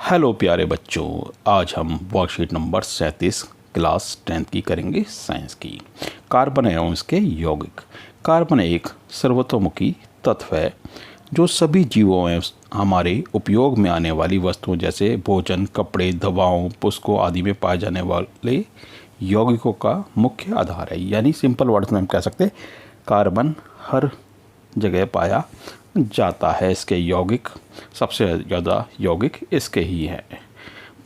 Hello प्यारे बच्चों, आज हम वर्कशीट नंबर 37 क्लास 10th की करेंगे साइंस की। कार्बन एवं इसके यौगिक। कार्बन एक सर्वतोमुखी तत्व है जो सभी जीवों एवं हमारे उपयोग में आने वाली वस्तुओं जैसे भोजन, कपड़े, दवाओं, पुस्तकों आदि में पाए जाने वाले यौगिकों का मुख्य आधार है। यानी सिंपल वर्ड्स में हम कह सकते हैं कार्बन हर जगह पाया जाता है। इसके यौगिक, सबसे ज़्यादा यौगिक इसके ही हैं।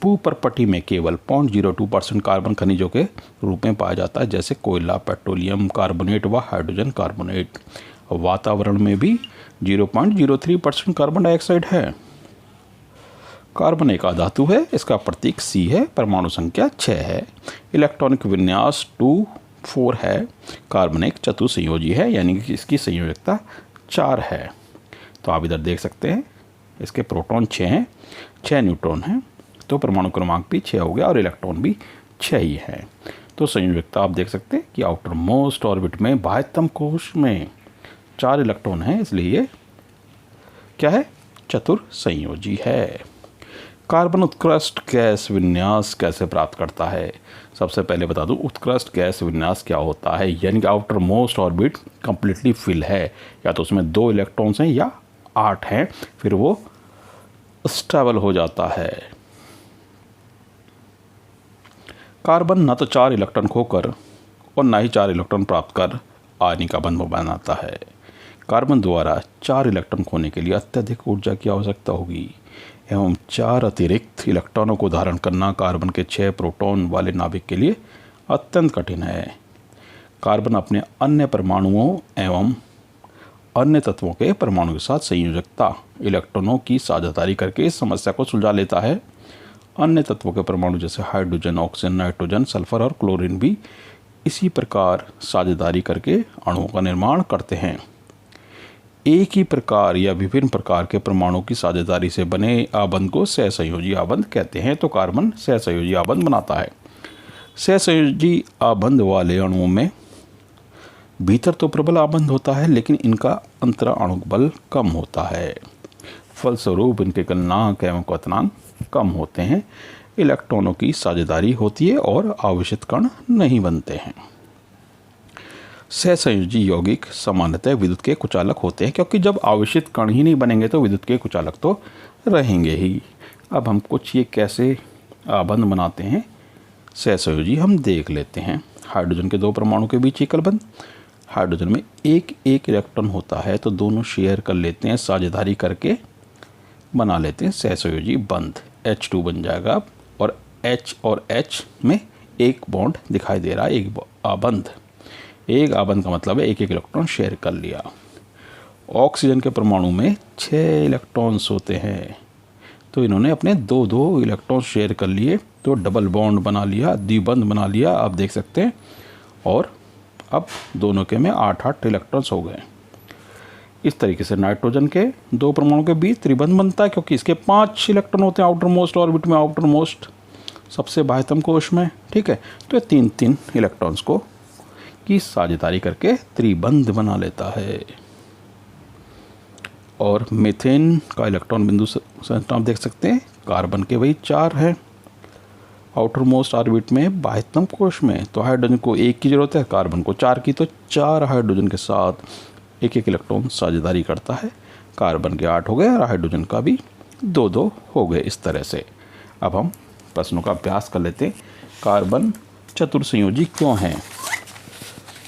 भूपर्पटी में केवल 0.02% कार्बन खनिजों के रूप में पाया जाता है, जैसे कोयला, पेट्रोलियम कार्बोनेट व हाइड्रोजन कार्बोनेट। वातावरण में भी 0.03% कार्बन डाइऑक्साइड है। कार्बन एक अधातु है, इसका प्रतीक C है, परमाणु संख्या 6 है, इलेक्ट्रॉनिक विन्यास 2-4 है। कार्बन एक चतुसंयोजी है, यानी कि इसकी संयोजकता 4 है। तो आप इधर देख सकते हैं इसके प्रोटॉन 6 हैं, 6 न्यूट्रॉन हैं, तो परमाणु क्रमांक भी 6 हो गया और इलेक्ट्रॉन भी 6 ही है। तो संयोजकता आप देख सकते हैं कि आउटर मोस्ट ऑर्बिट में बाह्यतम कोश में 4 इलेक्ट्रॉन हैं, इसलिए ये क्या है, चतुर संयोजी है। कार्बन उत्कृष्ट गैस विन्यास कैसे प्राप्त करता है? सबसे पहले बता दूं उत्कृष्ट गैस विन्यास क्या होता है। यानी कि outermost orbit completely fill है, या तो उसमें 2 इलेक्ट्रॉन्स हैं या 8 हैं, फिर वो स्टेबल हो जाता है। कार्बन ना तो 4 इलेक्ट्रॉन खोकर और ना ही 4 इलेक्ट्रॉन प्राप्त कर आयनिक बंध बनाता है। कार्बन द्वारा 4 इलेक्ट्रॉन खोने के लिए अत्यधिक ऊर्जा की आवश्यकता होगी एवं 4 अतिरिक्त इलेक्ट्रॉनों को धारण करना कार्बन के 6 प्रोटॉन वाले नाभिक के लिए अत्यंत कठिन है। कार्बन अपने अन्य परमाणुओं एवं अन्य तत्वों के परमाणु के साथ संयोजकता इलेक्ट्रॉनों की साझेदारी करके इस समस्या को सुलझा लेता है। अन्य तत्वों के परमाणु जैसे हाइड्रोजन, ऑक्सीजन, नाइट्रोजन, सल्फर और क्लोरीन भी इसी प्रकार साझेदारी करके अणुओं का निर्माण करते हैं। एक ही प्रकार या विभिन्न प्रकार के परमाणु की साझेदारी से बने आबंध को सहसंयोजी आबंध कहते हैं। तो कार्बन सहसंयोजी आबंध बनाता है। सहसंयोजी आबंध वाले अणुओं में भीतर तो प्रबल आबंध होता है, लेकिन इनका अंतराणुक बल कम होता है। फलस्वरूप इनके गलनांक एवं क्वथनांक कम होते हैं। इलेक्ट्रॉनों की साझेदारी होती है और आवेशित कण नहीं बनते हैं। सहसंयोजी यौगिक सामान्यतः विद्युत के कुचालक होते हैं, क्योंकि जब आवेशित कण ही नहीं बनेंगे तो विद्युत के कुचालक तो रहेंगे ही। अब हम कुछ ये कैसे आबंध बनाते हैं सहसंयोजी हम देख लेते हैं। हाइड्रोजन के 2 परमाणु के बीच एकल बंध। हाइड्रोजन में एक इलेक्ट्रॉन होता है, तो दोनों शेयर कर लेते हैं, साझेदारी करके बना लेते हैं सहसंयोजी बंध। H2 बन जाएगा और H और H में एक बॉन्ड दिखाई दे रहा है, एक आबंध। एक आबंध का मतलब है एक इलेक्ट्रॉन शेयर कर लिया। ऑक्सीजन के परमाणु में 6 इलेक्ट्रॉन्स होते हैं, तो इन्होंने अपने 2 इलेक्ट्रॉन शेयर कर लिए, तो डबल बॉन्ड बना लिया, द्विबंध बना लिया, आप देख सकते हैं। और अब दोनों के में 8 इलेक्ट्रॉन्स हो गए। इस तरीके से नाइट्रोजन के 2 परमाणु के बीच त्रिबंध बनता है, क्योंकि इसके 5 इलेक्ट्रॉन होते हैं आउटर मोस्ट ऑर्बिट में, आउटर मोस्ट सबसे बाह्यतम कोश में, ठीक है। तो ये 3 इलेक्ट्रॉन्स को की साझेदारी करके त्रिबंध बना लेता है। और मीथेन का इलेक्ट्रॉन बिंदु संरचना आप देख सकते हैं, कार्बन के वही 4 हैं आउटर मोस्ट ऑर्बिट में बाह्यतम कोश में। तो हाइड्रोजन को 1 की जरूरत है, कार्बन को 4 की, तो 4 हाइड्रोजन के साथ एक इलेक्ट्रॉन साझेदारी करता है। कार्बन के 8 हो गए और हाइड्रोजन का भी 2 हो गए। इस तरह से अब हम प्रश्नों का अभ्यास कर लेते हैं। कार्बन चतुर्संयोजी क्यों है?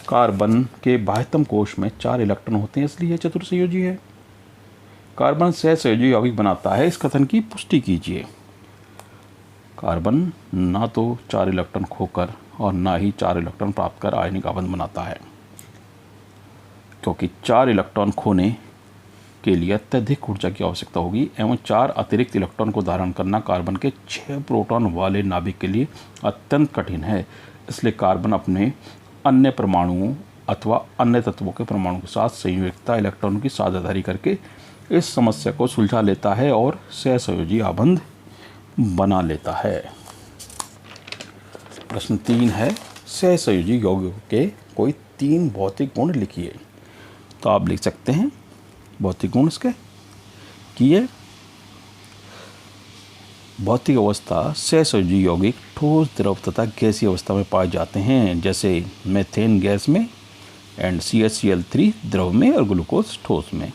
कार्बन के बाह्यतम कोश में 4 इलेक्ट्रॉन होते हैं, इसलिए चतुर्संयोजी है। कार्बन सहसंयोजी यौगिक बनाता है, इस कथन की पुष्टि कीजिए। कार्बन ना तो 4 इलेक्ट्रॉन खोकर और ना ही 4 इलेक्ट्रॉन प्राप्त कर आयनिक आबंध बनाता है, क्योंकि 4 इलेक्ट्रॉन खोने के लिए अत्यधिक ऊर्जा की आवश्यकता होगी एवं 4 अतिरिक्त इलेक्ट्रॉन को धारण करना कार्बन के 6 प्रोटॉन वाले नाभिक के लिए अत्यंत कठिन है। इसलिए कार्बन अपने अन्य परमाणुओं अथवा अन्य तत्वों के परमाणु के साथ संयोजकता इलेक्ट्रॉनों की साझेदारी करके इस समस्या को सुलझा लेता है और सहसंयोजी आबंध बना लेता है। प्रश्न 3 है, सहसंयोजी यौगिकों के कोई 3 भौतिक गुण लिखिए। तो आप लिख सकते हैं भौतिक गुण इसके कि ये भौतिक अवस्था सहसंयोजी यौगिक ठोस, द्रव तथा गैसीय अवस्था में पाए जाते हैं, जैसे मेथेन गैस में एंड CH3 द्रव में और ग्लूकोज ठोस में।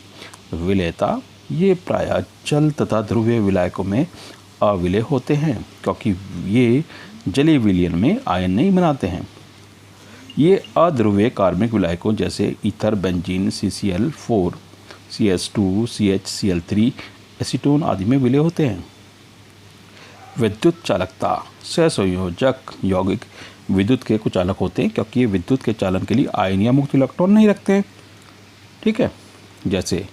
विलेयता, ये प्रायः जल तथा ध्रुवीय विलायकों में अविलेय होते हैं, क्योंकि ये जलीय विलयन में आयन नहीं बनाते हैं। ये अध्रुवीय कार्बनिक विलायकों जैसे ether, benzene, CCl4, CH2, CHCl3, acetone आदि में विलय होते हैं। विद्युत चालकता, सहसंयोजक यौगिक विद्युत के कुचालक होते हैं, क्योंकि ये विद्युत के चालन के लिए आयन या मुक्त इलेक्ट्रॉन नहीं रखते हैं। ठीक है, जैसे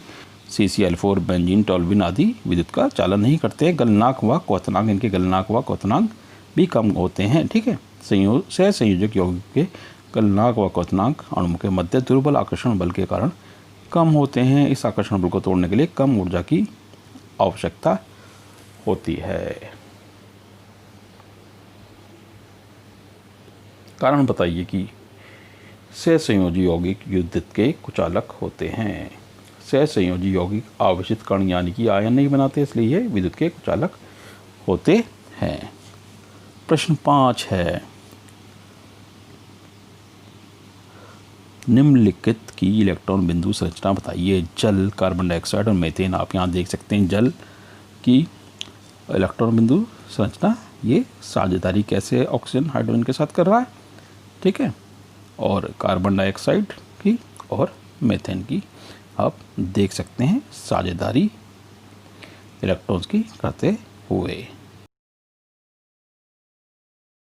CCl4, बेंजीन, टोल्यूइन आदि विद्युत का चालन नहीं करते हैं। गलनांक व क्वथनांक, इनके गलनांक व क्वथनांक भी कम होते हैं। ठीक है, सहसंयोजक यौगिक के गलनांक व क्वथनांक अणु के मध्य दुर्बल आकर्षण बल के कारण कम होते हैं। इस आकर्षण बल को तोड़ने के लिए कम ऊर्जा की आवश्यकता होती है। कारण बताइए कि सहसंयोजी यौगिक विद्युत के कुचालक होते हैं। सहसंयोजी यौगिक आवेशित कण यानी कि आयन नहीं बनाते, इसलिए ये विद्युत के कुचालक होते हैं। प्रश्न 5 है, निम्नलिखित की इलेक्ट्रॉन बिंदु संरचना बताइए। जल, कार्बन डाइऑक्साइड और मीथेन। आप यहाँ देख सकते हैं जल की इलेक्ट्रॉन बिंदु संरचना, ये साझेदारी कैसे ऑक्सीजन हाइड्रोजन के साथ कर रहा है। ठीक है, और कार्बन डाइऑक्साइड की और मीथेन की आप देख सकते हैं साझेदारी इलेक्ट्रॉन्स की करते हुए।